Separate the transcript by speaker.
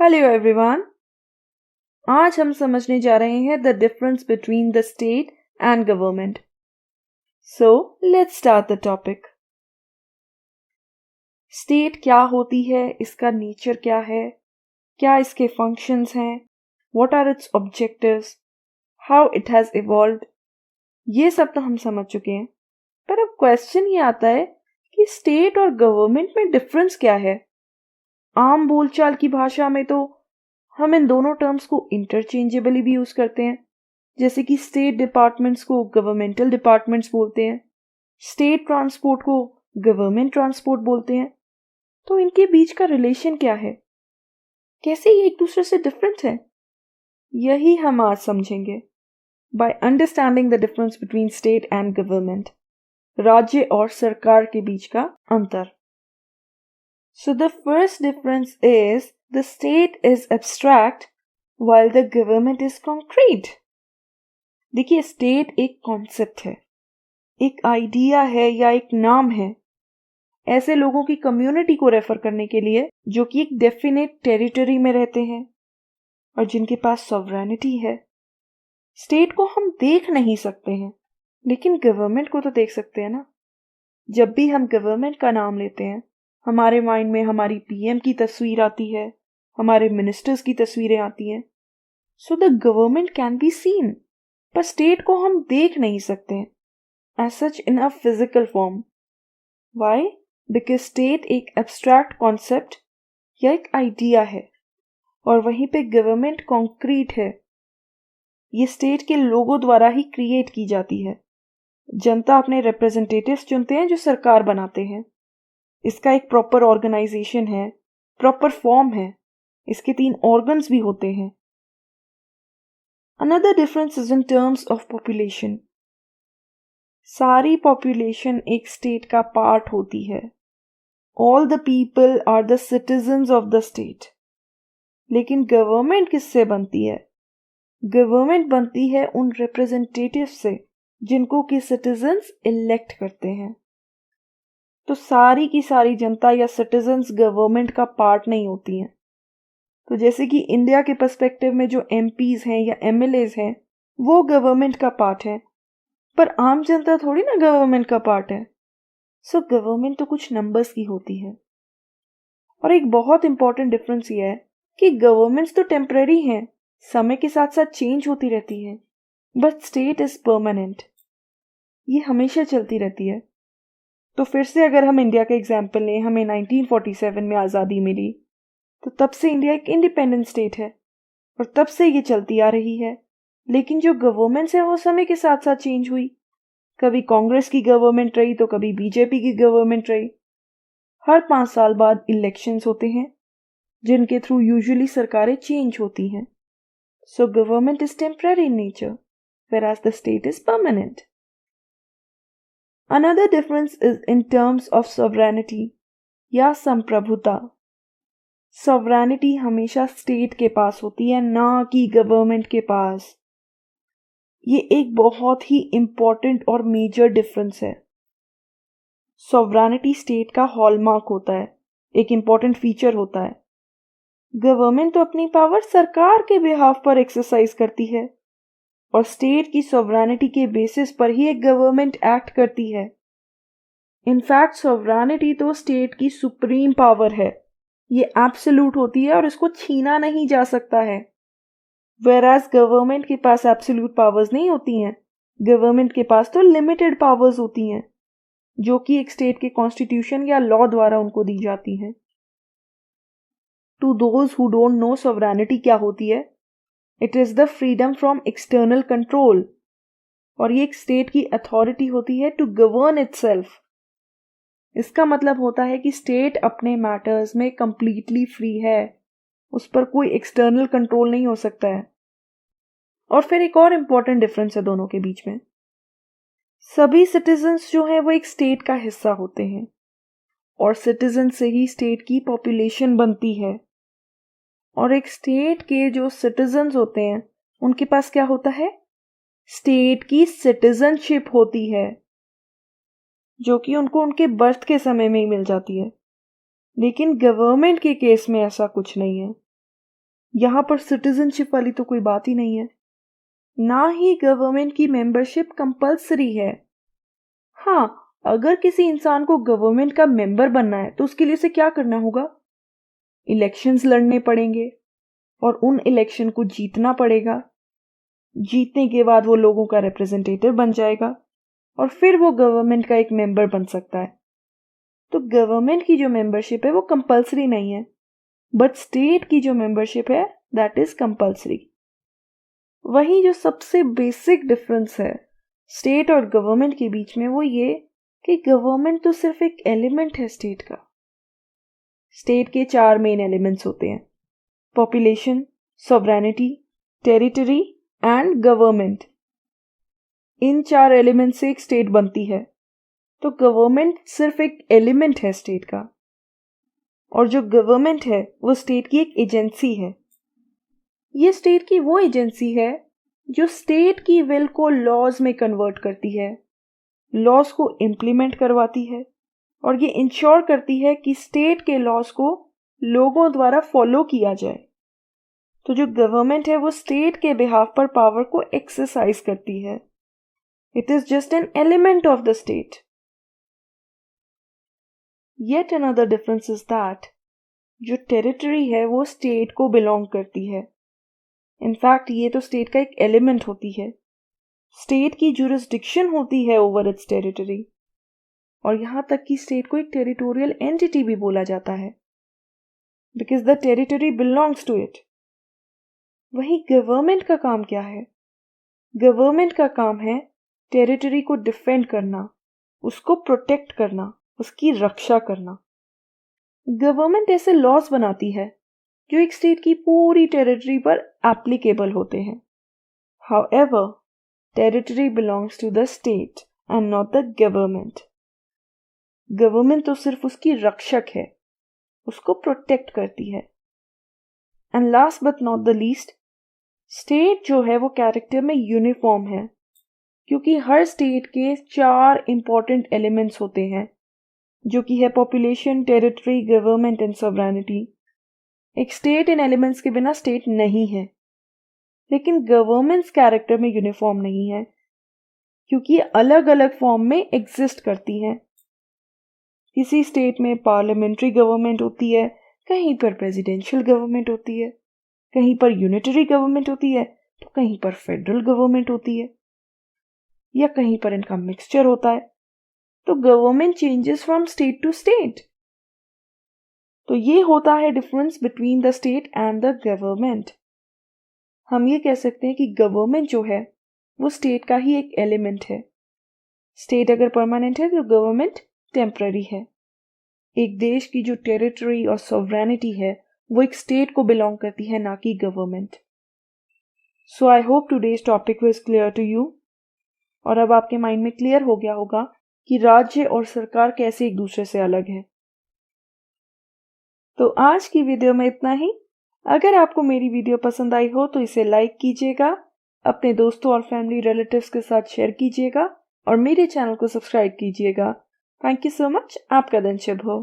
Speaker 1: Hello everyone. आज हम समझने जा रहे हैं the difference between the state and government. So let's start the topic. State क्या होती है, इसका नेचर क्या इसके फंक्शंस हैं, what are its objectives, how it has evolved, ये सब तो हम समझ चुके हैं। पर अब क्वेश्चन ये आता है कि स्टेट और गवर्नमेंट में डिफरेंस क्या है। आम बोलचाल की भाषा में तो हम इन दोनों टर्म्स को इंटरचेंजेबली भी यूज करते हैं, जैसे कि स्टेट डिपार्टमेंट्स को गवर्नमेंटल डिपार्टमेंट्स बोलते हैं, स्टेट ट्रांसपोर्ट को गवर्नमेंट ट्रांसपोर्ट बोलते हैं। तो इनके बीच का रिलेशन क्या है, कैसे ये एक दूसरे से डिफरेंट है, यही हम आज समझेंगे by understanding the difference between state and government, राज्य और सरकार के बीच का अंतर। So the first difference is the state is abstract while the government is concrete. देखिए, स्टेट एक कॉन्सेप्ट है, एक आइडिया है या एक नाम है ऐसे लोगों की कम्युनिटी को रेफर करने के लिए जो कि एक डेफिनेट टेरिटरी में रहते हैं और जिनके पास सॉवरेनिटी है। स्टेट को हम देख नहीं सकते हैं, लेकिन गवर्नमेंट को तो देख सकते हैं ना। जब भी हम गवर्नमेंट का नाम लेते हैं, हमारे माइंड में हमारी पीएम की तस्वीर आती है, हमारे मिनिस्टर्स की तस्वीरें आती हैं। So the government can be seen, पर स्टेट को हम देख नहीं सकते as such in a physical form. Why? Because state एक एब्स्ट्रैक्ट कॉन्सेप्ट या एक आइडिया है और वहीं पे गवर्नमेंट कॉन्क्रीट है। ये स्टेट के लोगों द्वारा ही क्रिएट की जाती है। जनता अपने रिप्रेजेंटेटिव्स चुनते हैं जो सरकार बनाते हैं। इसका एक प्रॉपर ऑर्गेनाइजेशन है, प्रॉपर फॉर्म है, इसके 3 ऑर्गन्स भी होते हैं। Another difference is in terms of population. सारी पॉपुलेशन एक स्टेट का पार्ट होती है। All the people are the citizens of the state. लेकिन गवर्नमेंट किससे बनती है? गवर्नमेंट बनती है उन रिप्रेजेंटेटिव से जिनको कि सिटीजन्स इलेक्ट करते हैं। तो सारी की सारी जनता या सिटीजन्स गवर्नमेंट का पार्ट नहीं होती हैं। तो जैसे कि इंडिया के पर्सपेक्टिव में जो एमपीज हैं या एमएलएज हैं वो गवर्नमेंट का पार्ट है, पर आम जनता थोड़ी ना गवर्नमेंट का पार्ट है। सो गवर्नमेंट तो कुछ नंबर्स की होती है। और एक बहुत इंपॉर्टेंट डिफरेंस ये है कि गवर्नमेंट्स तो टेम्पररी हैं, समय के साथ साथ चेंज होती रहती है, बट स्टेट इज परमानेंट, ये हमेशा चलती रहती है। तो फिर से अगर हम इंडिया का एग्जाम्पल लें, हमें 1947 में आज़ादी मिली, तो तब से इंडिया एक इंडिपेंडेंट स्टेट है और तब से ये चलती आ रही है। लेकिन जो गवर्नमेंट्स है वो समय के साथ साथ चेंज हुई। कभी कांग्रेस की गवर्नमेंट रही तो कभी बीजेपी की गवर्नमेंट रही। हर 5 साल बाद इलेक्शंस होते हैं जिनके थ्रू यूजुअली सरकारें चेंज होती हैं। So government is temporary in nature, whereas the state is permanent. Another difference is in terms of sovereignty या संप्रभुता। सॉवरेनिटी हमेशा स्टेट के पास होती है, ना कि गवर्नमेंट के पास। ये एक बहुत ही इंपॉर्टेंट और मेजर डिफरेंस है। सॉवरेनिटी स्टेट का हॉलमार्क होता है, एक इंपॉर्टेंट फीचर होता है। गवर्नमेंट तो अपनी पावर सरकार के बिहाफ पर एक्सरसाइज करती है और स्टेट की सॉवरेनिटी के बेसिस पर ही एक गवर्नमेंट एक्ट करती है। इनफैक्ट सॉवरेनिटी तो स्टेट की सुप्रीम पावर है, ये एब्सोल्यूट होती है और इसको छीना नहीं जा सकता है। वेराज गवर्नमेंट के पास एब्सोल्यूट पावर्स नहीं होती हैं, गवर्नमेंट के पास तो लिमिटेड पावर्स होती हैं जो कि एक स्टेट के कॉन्स्टिट्यूशन या लॉ द्वारा उनको दी जाती हैं। To those who don't know sovereignty क्या होती है, it is the freedom from external control, और ये एक स्टेट की अथॉरिटी होती है टू गवर्न इटसेल्फ। इसका मतलब होता है कि स्टेट अपने मैटर्स में कंप्लीटली फ्री है, उस पर कोई एक्सटर्नल कंट्रोल नहीं हो सकता है। और फिर एक और इम्पॉर्टेंट डिफरेंस है दोनों के बीच में। सभी सिटीजन्स जो हैं वो एक स्टेट का हिस्सा होते हैं और सिटीजन से ही स्टेट की पॉपुलेशन बनती है। और एक स्टेट के जो सिटीजन्स होते हैं उनके पास क्या होता है? स्टेट की सिटीजनशिप होती है, जो कि उनको उनके बर्थ के समय में ही मिल जाती है। लेकिन गवर्नमेंट के केस में ऐसा कुछ नहीं है। यहाँ पर सिटीजनशिप वाली तो कोई बात ही नहीं है। ना ही गवर्नमेंट की मेंबरशिप कंपल्सरी है। हाँ, अगर किसी इंसान को गवर्नमेंट का मेंबर बनना है तो उसके लिए उसे क्या करना होगा? इलेक्शंस लड़ने पड़ेंगे और उन इलेक्शन को जीतना पड़ेगा। जीतने के बाद वो लोगों का रिप्रेजेंटेटिव बन जाएगा और फिर वो गवर्नमेंट का एक मेंबर बन सकता है। तो गवर्नमेंट की जो मेंबरशिप है वो कंपल्सरी नहीं है, बट स्टेट की जो मेंबरशिप है दैट इज कंपल्सरी। वहीं जो सबसे बेसिक डिफरेंस है स्टेट और गवर्नमेंट के बीच में वो ये कि गवर्नमेंट तो सिर्फ एक एलिमेंट है स्टेट का। स्टेट के 4 मेन एलिमेंट्स होते हैं: population, sovereignty, territory and government. In 4 element से एक स्टेट बनती है। तो गवर्नमेंट सिर्फ एक एलिमेंट है स्टेट का, और जो गवर्नमेंट है वो स्टेट की एक एजेंसी है। ये स्टेट की वो एजेंसी है जो स्टेट की विल को लॉज में कन्वर्ट करती है, लॉज को इम्प्लीमेंट करवाती है और ये इंश्योर करती है कि स्टेट के लॉज को लोगों द्वारा फॉलो किया जाए। तो जो गवर्नमेंट है वो स्टेट के बिहाफ पर पावर को एक्सरसाइज करती है। It is just an element of the state. Yet another difference is that जो टेरिटरी है वो स्टेट को बिलोंग करती है। इनफैक्ट ये तो स्टेट का एक एलिमेंट होती है। स्टेट की जुरिस्डिक्शन होती है ओवर इट्स टेरिटरी, और यहाँ तक कि स्टेट को एक टेरिटोरियल एंटिटी भी बोला जाता है, because the territory belongs to it. वहीं गवर्नमेंट का काम क्या है? गवर्नमेंट का काम है टेरिटरी को डिफेंड करना, उसको प्रोटेक्ट करना, उसकी रक्षा करना। गवर्नमेंट ऐसे लॉज बनाती है जो एक स्टेट की पूरी टेरिटरी पर एप्लीकेबल होते हैं। However, territory belongs to the state and not the government. Government तो सिर्फ उसकी रक्षक है, उसको प्रोटेक्ट करती है। And last but not the least, state जो है वो कैरेक्टर में यूनिफॉर्म है, क्योंकि हर स्टेट के 4 इंपॉर्टेंट एलिमेंट्स होते हैं, जो कि है population, territory, government and sovereignty. एक स्टेट इन एलिमेंट्स के बिना स्टेट नहीं है। लेकिन गवर्नमेंट्स कैरेक्टर में यूनिफॉर्म नहीं है, क्योंकि अलग अलग फॉर्म में एग्जिस्ट करती हैं। किसी स्टेट में पार्लियामेंट्री गवर्नमेंट होती है, कहीं पर प्रेसिडेंशियल गवर्नमेंट होती है, कहीं पर यूनिटरी गवर्नमेंट होती है, तो कहीं पर फेडरल गवर्नमेंट होती है, या कहीं पर इनका मिक्सचर होता है। तो government changes from state to state. तो ये होता है difference between the state and the government. हम ये कह सकते हैं कि गवर्नमेंट जो है वो स्टेट का ही एक एलिमेंट है। स्टेट अगर परमानेंट है तो गवर्नमेंट टेम्पररी है। एक देश की जो टेरिटरी और सॉवरेनिटी है वो एक स्टेट को बिलोंग करती है, ना कि government. So I hope today's topic was clear to you, और अब आपके माइंड में क्लियर हो गया होगा कि राज्य और सरकार कैसे एक दूसरे से अलग है। तो आज की वीडियो में इतना ही। अगर आपको मेरी वीडियो पसंद आई हो तो इसे लाइक कीजिएगा, अपने दोस्तों और फैमिली रिलेटिव्स के साथ शेयर कीजिएगा और मेरे चैनल को सब्सक्राइब कीजिएगा। Thank you so much. आपका दिन शुभ हो।